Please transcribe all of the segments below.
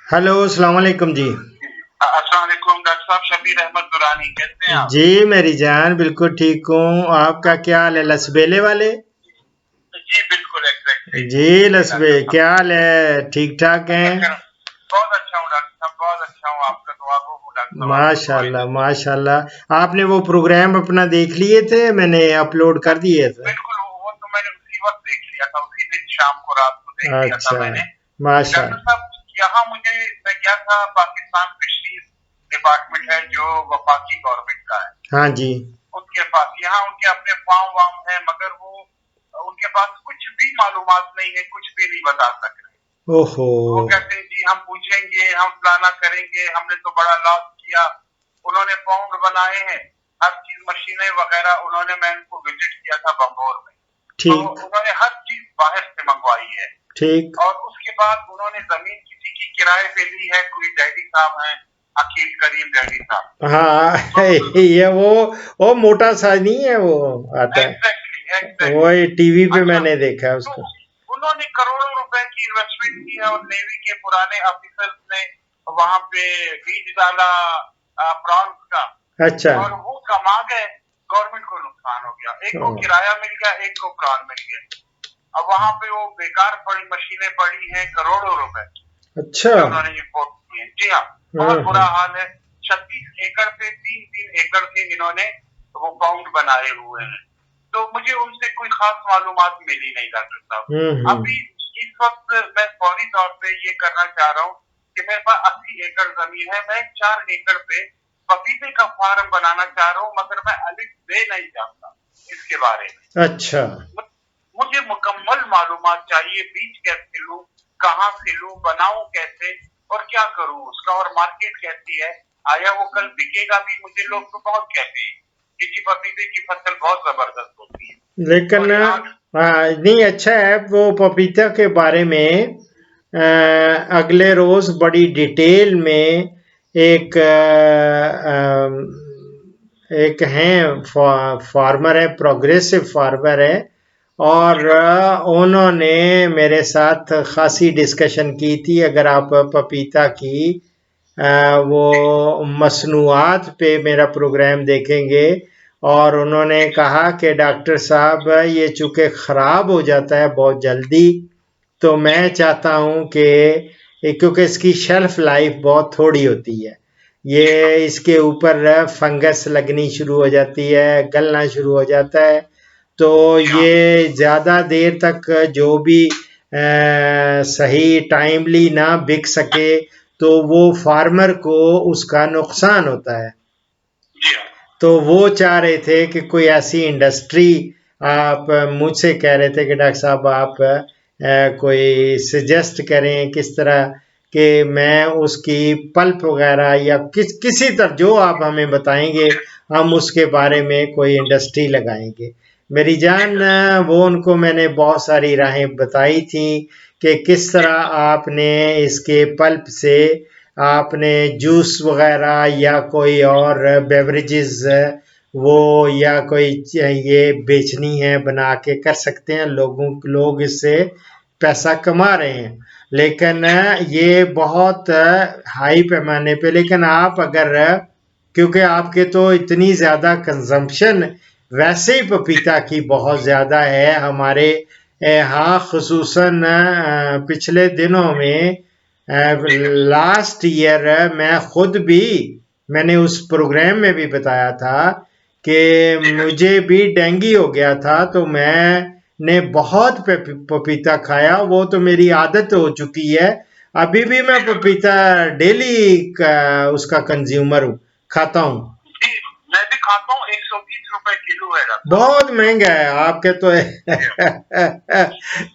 Hello, अस्सलाम वालेकुम जी। अस्सलाम वालेकुम डॉक्टर साहब, शबीर अहमद दुरानी, कैसे हैं आप? जी मेरी जान, बिल्कुल ठीक हूँ। आपका क्या हाल है, लसबेले वाले? जी बिल्कुल, एग्जैक्टली। जी जी लसबे, डॉक्टर साहब, क्या हाल है, ठीक ठाक अल्लाह हैं? कर बहुत अच्छा हूँ डॉक्टर साहब, बहुत अच्छा हूँ। आपका दुआ गो हूँ डॉक्टर साहब, आपको दुआएं माशाल्लाह देता हूँ। माशाल्लाह। आपने वो प्रोग्राम अपना देख लिए थे? मैंने अपलोड कर दिए थे। बिल्कुल, वो तो मैंने उसी वक्त देख लिया था, उसी दिन शाम को, रात को देख लिया था अच्छा, मैंने। डॉक्टर माशाल्लाह। साहब, यहाँ मैं गया था, पाकिस्तान फिशरीज डिपार्टमेंट है जो वफाकी गवर्नमेंट का है, हाँ जी। उनके पास यहाँ उनके अपने फार्म वार्म है, मगर वो उनके पास कुछ भी मालूमात नहीं है, कुछ भी नहीं बता सक रहे। ओहो। वो कहते हैं जी हम पूछेंगे, हम फलाना करेंगे, हमने तो बड़ा लॉस किया। उन्होंने पाउंड बनाए हैं, हर चीज मशीनें वगैरह उन्होंने, मैं उनको विजिट किया था बंगौर में, तो ठीक उन्होंने हर चीज बाहर से मंगवाई है। ठीक। और उसके बाद उन्होंने जमीन किसी की किराए पे ली है, कोई डैडी साहब हैं, अकील करीम डैडी साहब। हाँ तो ये वो मोटा सा नहीं है, वो आता है। एग्जैक्टली वो एग्जैक्टली। टीवी पे अच्छा, मैंने देखा है तो उसको। उन्होंने करोड़ों रुपए की इन्वेस्टमेंट की है, और नेवी के पुराने ऑफिसर्स ने वहां पे बीज डाला प्रॉन्स का, अच्छा। और वो कमा गए। गवर्नमेंट को नुकसान हो गया, एक को ओ, किराया मिल गया, एक को प्रॉन मिल गया। अब वहां पे वो बेकार पड़ी मशीनें पड़ी हैं, करोड़ों रुपए अच्छा। जो उन्होंने इम्पोर्ट किए। जी हाँ, बहुत बुरा हम्म। हाल है। 36 एकड़ पे 3-3 एकड़ के इन्होंने वो पाउंड बनाए हुए हैं। तो मुझे उनसे कोई खास मालूमात मिली नहीं डॉक्टर साहब। हम्म। अभी इस वक्त मैं फौरी तौर पे ये करना चाह रहा हूँ कि मेरे पास 80 एकड़ जमीन है, मैं 4 एकड़ पे पपीते का फार्म बनाना चाह रहा हूँ, मगर मैं अलिफ बे नहीं जानता इसके बारे में। अच्छा। मुझे मुकम्मल मालूमात चाहिए, बीज कैसे लूं, कहाँ से लूं, बनाऊं कैसे, और क्या करूं उसका, और मार्केट कैसी है, आया वो कल बिकेगा भी। मुझे लोग तो बहुत कहते हैं कि जी पपीते की फसल बहुत जबरदस्त होती है, लेकिन और यहाँ नहीं, अच्छा है वो पपीता के बारे में। अगले रोज बड़ी डिटेल में एक एक हैं फार्मर है, प्रोग्रेसिव फार्मर है, और उन्होंने मेरे साथ खासी डिस्कशन की थी। अगर आप पपीता की वो मसनूआत पे मेरा प्रोग्राम देखेंगे, और उन्होंने कहा कि डॉक्टर साहब ये चूँकि ख़राब हो जाता है बहुत जल्दी, तो मैं चाहता हूँ कि क्योंकि इसकी शेल्फ लाइफ बहुत थोड़ी होती है, ये इसके ऊपर फंगस लगनी शुरू हो जाती है, गलना शुरू हो जाता है, तो ये ज़्यादा देर तक जो भी सही टाइमली ना बिक सके, तो वो फार्मर को उसका नुकसान होता है। जी हाँ, तो वो चाह रहे थे कि कोई ऐसी इंडस्ट्री, आप मुझसे कह रहे थे कि डॉक्टर साहब आप कोई सजेस्ट करें किस तरह कि मैं उसकी पल्प वगैरह या किसी तरह जो आप हमें बताएंगे, हम उसके बारे में कोई इंडस्ट्री लगाएंगे। मेरी जान, वो उनको मैंने बहुत सारी राहें बताई थी कि किस तरह आपने इसके पल्प से आपने जूस वगैरह या कोई और बेवरेजेस वो या कोई ये बेचनी है, बना के कर सकते हैं। लोग इससे पैसा कमा रहे हैं, लेकिन ये बहुत हाई पैमाने पे। लेकिन आप अगर, क्योंकि आपके तो इतनी ज़्यादा कंजम्पशन वैसे ही पपीता की बहुत ज़्यादा है हमारे यहाँ, खसूसन पिछले दिनों में, लास्ट ईयर मैं खुद भी, मैंने उस प्रोग्राम में भी बताया था कि मुझे भी डेंगू हो गया था, तो मैंने बहुत पपीता खाया। वो तो मेरी आदत हो चुकी है, अभी भी मैं पपीता डेली का उसका कंज्यूमर हूँ, खाता हूँ। जी मैं भी खाता हूँ, 120 रुपए किलो है डॉक्टर साहब। बहुत महंगा है आपके तो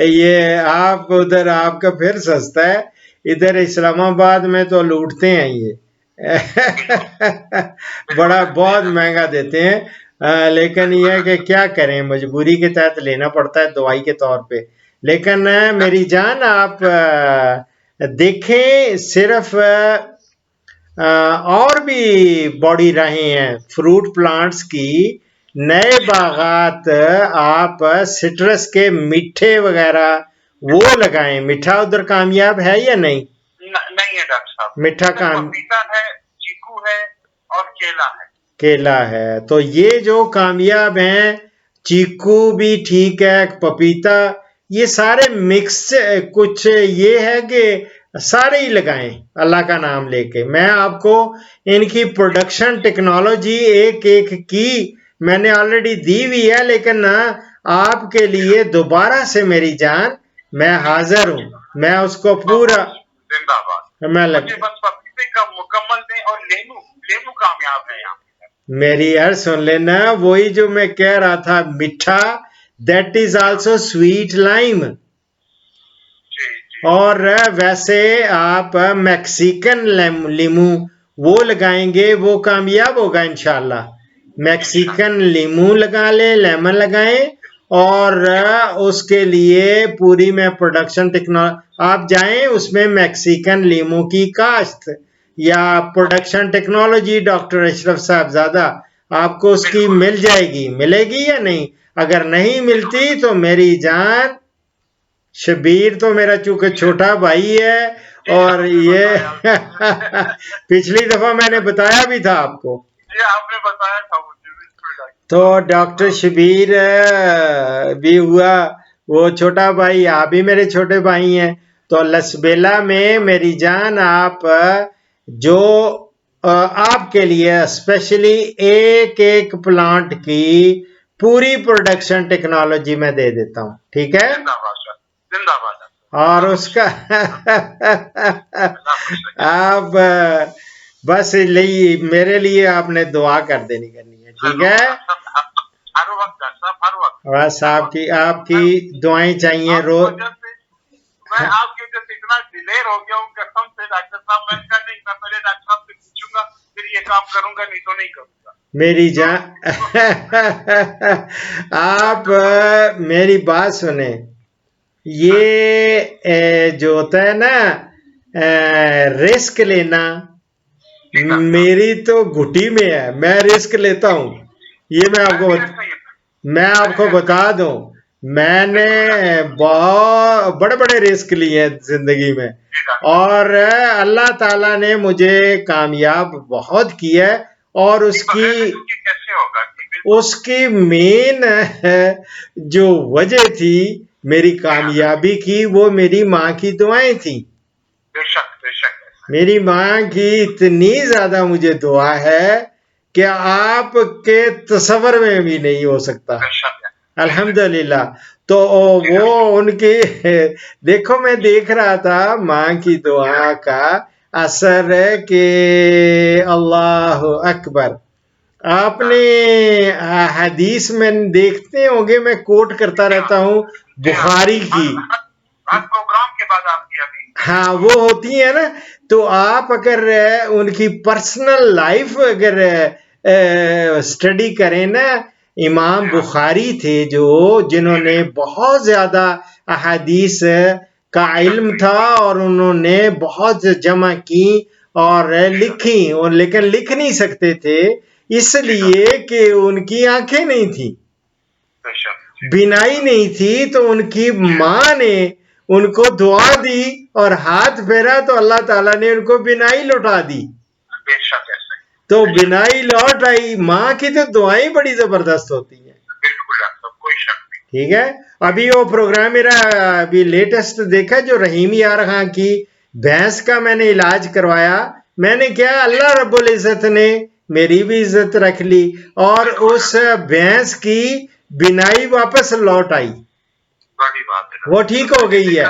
ये आप उधर आपका फिर सस्ता है, इधर इस्लामाबाद में तो लूटते हैं ये बड़ा बहुत महंगा देते हैं। लेकिन ये है कि क्या करें, मजबूरी के तहत लेना पड़ता है दवाई के तौर पे। लेकिन मेरी जान, आप देखें, सिर्फ और भी बड़ी राहें हैं फ्रूट प्लांट्स की। नए बागात आप सिट्रस के मीठे वगैरह वो लगाएं। मीठा उधर कामयाब है या नहीं? नहीं है डॉक्टर साहब, मीठा सिर्फ काम पपीता है, चीकू है और केला है। केला है। तो ये जो कामयाब हैं, चीकू भी ठीक है, पपीता, ये सारे मिक्स, कुछ ये है कि सारे ही लगाएं अल्लाह का नाम लेके। मैं आपको इनकी प्रोडक्शन टेक्नोलॉजी एक एक की मैंने ऑलरेडी दी हुई है, लेकिन आपके लिए दोबारा से मेरी जान मैं हाजिर हूँ, मैं उसको पूरा जिंदाबाद। मैं मुझे बस पपीते का मुकम्मल दें और लेमू लेमू कामयाब है यहाँ पे। मेरी यार सुन लेना, वही जो मैं कह रहा था मीठा, that is also sweet lime. जी जी और वैसे आप मैक्सिकन लीमू वो लगाएंगे, वो कामयाब होगा इंशाल्लाह। मैक्सिकन लीमू लगा ले, लेमन लगाएं, और उसके लिए पूरी मैं प्रोडक्शन टेक्नोलॉजी, आप जाएं उसमें मैक्सिकन लीमू की काश्त या प्रोडक्शन टेक्नोलॉजी डॉक्टर अशरफ साहबजादा, आपको उसकी मिल जाएगी, मिलेगी या नहीं? अगर नहीं मिलती तो मेरी जान, शबीर तो मेरा चूंकि छोटा भाई है, और ये पिछली दफा मैंने बताया भी था आपको, ये आपने बताया था मुझे, बिल्कुल डॉक्टर। तो डॉक्टर शबीर भी हुआ, वो छोटा भाई, आप भी मेरे छोटे भाई हैं। तो लसबेला में मेरी जान, आप जो आपके लिए स्पेशली एक एक प्लांट की पूरी प्रोडक्शन टेक्नोलॉजी में दे देता हूँ, ठीक है? जिंदाबाद सर, जिंदाबाद। और उसका आप बस मेरे लिए आपने दुआ कर देनी करनी है, ठीक है? हर वक्त डॉक्टर साहब, हर वक्त। बस आपकी दुआएं चाहिए रोज। मैं आपकी वजह से इतना डिलेर हो गया हूँ, कसम से डॉक्टर साहब। मैं क्या नहीं, मैं पहले डॉक्टर साहब से पूछूंगा, फिर ये काम करूंगा, नहीं तो नहीं करूंगा। मेरी जान आप मेरी बात सुने, ये जो होता है ना रिस्क लेना, मेरी तो घुटी में है, मैं रिस्क लेता हूँ। ये मैं आपको बता दूं, मैंने बहुत बड़े बड़े रिस्क लिए हैं जिंदगी में, और अल्लाह ताला ने मुझे कामयाब बहुत किया है। और उसकी मेन जो वजह थी मेरी कामयाबी की, वो मेरी माँ की दुआएं थी। मेरी माँ की इतनी ज्यादा मुझे दुआ है कि आपके तस्वर में भी नहीं हो सकता, अल्हम्दुलिल्लाह। तो वो उनकी देखो, मैं देख रहा था माँ की दुआ का असर है कि अल्लाह अकबर। आपने हदीस में देखते होंगे, मैं कोट करता रहता हूँ बुखारी की, प्रोग्राम के बाद आपकी अभी, हाँ वो होती है ना। तो आप अगर उनकी पर्सनल लाइफ अगर स्टडी करें ना, इमाम बुखारी थे जो, जिन्होंने बहुत ज्यादा अहादीस का इल्म था, और उन्होंने बहुत जमा की और लिखी, और लेकिन लिख नहीं सकते थे इसलिए कि उनकी आंखें नहीं थी, बिनाई नहीं थी। तो उनकी माँ ने उनको दुआ दी और हाथ फेरा, तो अल्लाह ताला ने उनको बिनाई लौटा दी। तो बिनाई लौट आई। माँ की तो दुआएं बड़ी जबरदस्त होती हैं, ठीक है? अभी वो प्रोग्राम मेरा अभी लेटेस्ट देखा, जो रहीम यार खां की भैंस का मैंने इलाज करवाया। मैंने क्या, अल्लाह रब्बुल इज्जत ने मेरी भी इज्जत रख ली, और उस भैंस की बिनाई वापस लौट आई, वो ठीक हो गई है।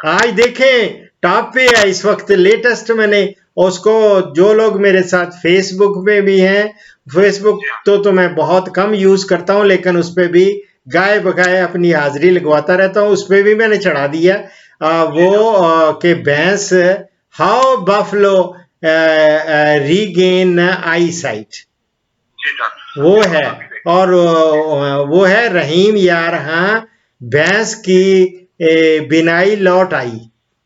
आज देखें टॉप पे है इस वक्त लेटेस्ट। मैंने उसको, जो लोग मेरे साथ फेसबुक पे भी हैं, फेसबुक तो मैं बहुत कम यूज करता हूं, लेकिन उस पर भी गाय बगाए अपनी हाजिरी लगवाता रहता हूं, उस पर भी मैंने चढ़ा दिया वो के भैंस, how buffalo regain I site, वो है। और वो है रहीम यार, हाँ, भैंस की बिनाई लौट आई,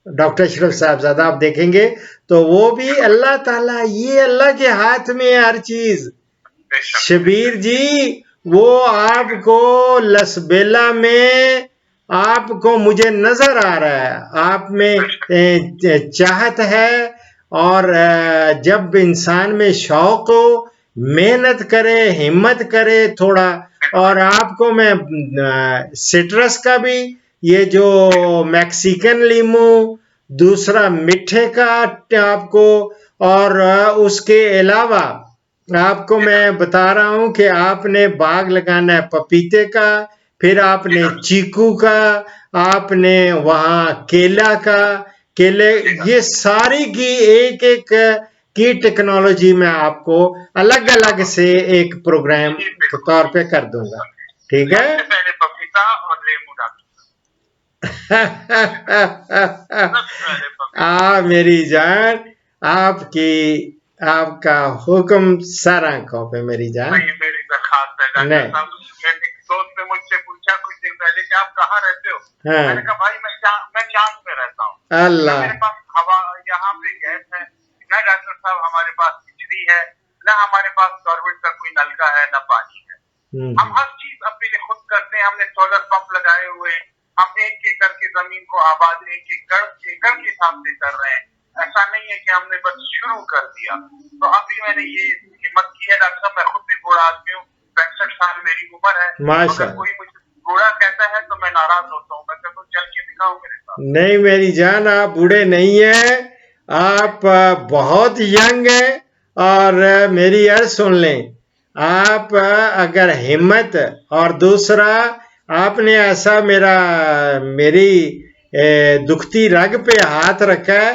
डॉक्टर अशरफ साहबजादा, आप देखेंगे तो वो भी अल्लाह ताला, ये अल्लाह के हाथ में है हर चीज। शबीर जी, वो आपको लसबेला में आपको मुझे नजर आ रहा है, आप में चाहत है, और जब इंसान में शौक हो, मेहनत करे, हिम्मत करे थोड़ा। और आपको मैं सिट्रस का भी, ये जो मैक्सिकन लीमू, दूसरा मीठे का आपको, और उसके अलावा आपको मैं बता रहा हूं कि आपने बाग लगाना है पपीते का, फिर आपने चीकू का, आपने वहां केला का, केले, ये सारी की एक एक की टेक्नोलॉजी में आपको अलग अलग से एक प्रोग्राम के तौर पे कर दूंगा, ठीक है? पहले पपीता और नींबू मेरी जान, आपकी आपका हुक्म सर आंखों पे मेरी जान। मेरी दरखास्त है नहीं, दोस्त ने मुझसे पूछा कुछ दिन पहले कि आप कहाँ रहते हो? हाँ, मैंने कहा भाई मैं चांद पे रहता हूँ। अल्लाह, मेरे पास हवा, यहाँ पे गैस है, न डॉक्टर साहब हमारे पास बिजली है, न हमारे पास गवर्नमेंट का कोई नलका है, न पानी है। हम हर चीज अपने लिए खुद करते हैं। हमने सोलर पंप लगाए हुए, हम 1 एकड़ की जमीन को आबाद 1 एकड़ के हिसाब से कर रहे हैं। ऐसा नहीं है कि हमने बस शुरू कर दिया। तो अभी मैंने ये हिम्मत की है। डॉक्टर साहब मैं खुद भी बूढ़ा आदमी हूँ, 65 साल मेरी उम्र है। अगर कोई मुझे बूढ़ा कहता है तो मैं नाराज होता हूँ। मैं कहता हूँ चल के दिखाओ मेरे साथ। नहीं मेरी जान, आप बूढ़े नहीं है, आप बहुत यंग है। और मेरी अर्ज सुन लें, आप अगर हिम्मत, और दूसरा आपने ऐसा मेरी दुखती रग पे हाथ रखा है,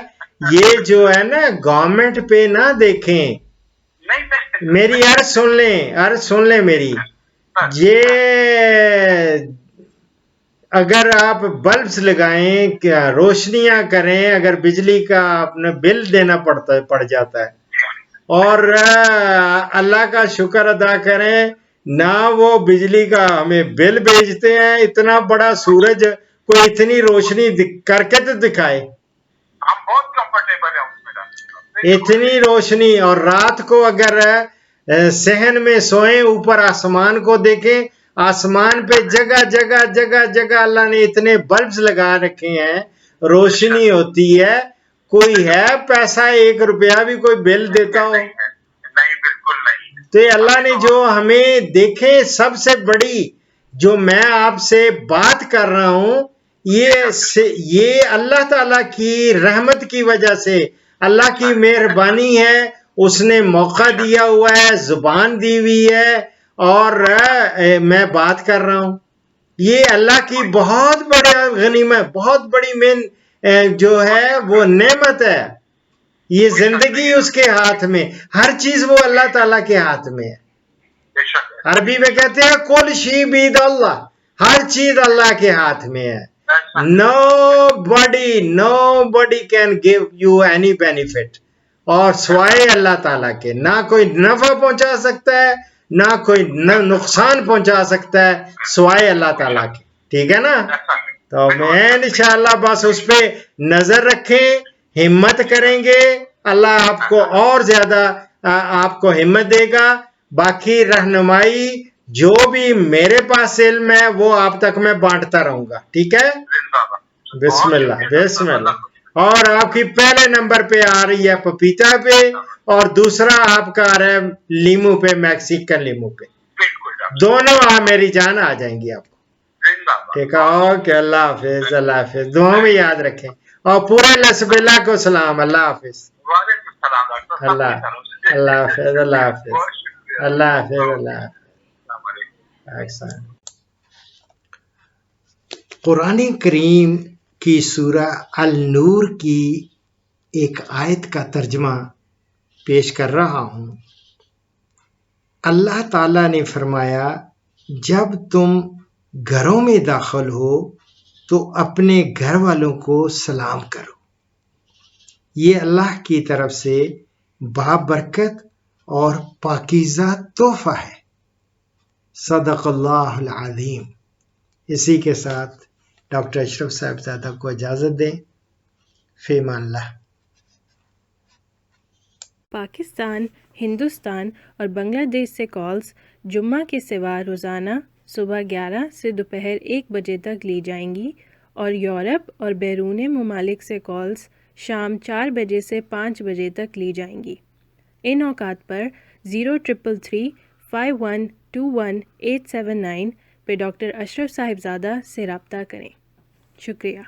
ये जो है ना गवर्नमेंट पे ना देखें। मेरी अर्ज सुन लें मेरी, ये अगर आप बल्ब्स लगाएं, क्या रोशनियां करें, अगर बिजली का आपने बिल देना पड़ जाता है, और अल्लाह का शुक्र अदा करें, ना वो बिजली का हमें बिल भेजते हैं। इतना बड़ा सूरज कोई इतनी रोशनी करके तो दिखाए। हम बहुत कंफर्टेबल है उसमें, इतनी रोशनी, और रात को अगर सहन में सोए, ऊपर आसमान को देखें, आसमान पे जगह जगह जगह जगह अल्लाह ने इतने बल्ब्स लगा रखे हैं, रोशनी होती है। कोई है पैसा 1 रुपया भी कोई बिल देता हो? नहीं, बिल्कुल नहीं। तो अल्लाह ने जो हमें देखे, सबसे बड़ी जो मैं आपसे बात कर रहा हूं, ये अल्लाह ताला की रहमत की वजह से, अल्लाह की मेहरबानी है। उसने मौका दिया हुआ है, जुबान दी हुई है, और मैं बात कर रहा हूं। ये अल्लाह की बहुत बड़ा गनीमत, बहुत बड़ी जो है वो नेमत है। ये जिंदगी उसके हाथ में, हर चीज वो अल्लाह ताला के हाथ में है। अरबी में कहते हैं कुल शी बीद अल्लाह, हर चीज अल्लाह के हाथ में है। Nobody can give you any benefit, और स्वाए अल्लाह ताला के, ना कोई नफा पहुंचा सकता है, ना कोई नुकसान पहुंचा सकता है, स्वाए अल्लाह ताला के, ठीक है ना? तो मैं इंशाअल्लाह बस उस पे नजर रखें, हिम्मत करेंगे, अल्लाह आपको और ज्यादा आपको हिम्मत देगा। बाकी रहनुमाई जो भी मेरे पास इल्म है वो आप तक मैं बांटता रहूंगा, ठीक है? बिस्मिल्लाह बिस्मिल्लाह। और आपकी पहले नंबर पे आ रही है पपीता पे, और दूसरा आपका आ रहा है लीमू पे, मैक्सिकन लीमू पे। दोनों मेरी जान आ जाएंगी आपको, ठीक है? ओके, अल्लाह हाफिज, अल्लाह हाफिज, दुआ में याद रखें, और पूरे लसबिल्ला को सलाम। अल्लाह हाफिज, अल्लाह अल्लाह हाफिज, अल्लाह हाफिज, अल्लाह हाफिज, अल्लाह हाफिज। कुरान करीम की सूरह अल नूर की एक आयत का तर्जमा पेश कर रहा हूं। अल्लाह ताला ने फरमाया, जब तुम घरों में दाखिल हो तो अपने घर वालों को सलाम करो। ये अल्लाह की तरफ से बाबरकत और पाकीज़ा तोहफा है। सदक़ल्लाहुल अज़ीम। इसी के साथ डॉक्टर अशरफ साहिबजादा को इजाज़त दें। फ़ीमानिल्लाह। पाकिस्तान, हिंदुस्तान और बांग्लादेश से कॉल्स जुम्मा के सिवा रोज़ाना सुबह 11 से दोपहर 1 बजे तक ली जाएंगी और यूरोप और बैरून ममालिक से कॉल्स शाम 4 बजे से 5 बजे तक ली जाएंगी। इन औकात पर 0333 5121 879 पे डॉक्टर अशरफ साहिबजादा से रब्ता करें। शुक्रिया।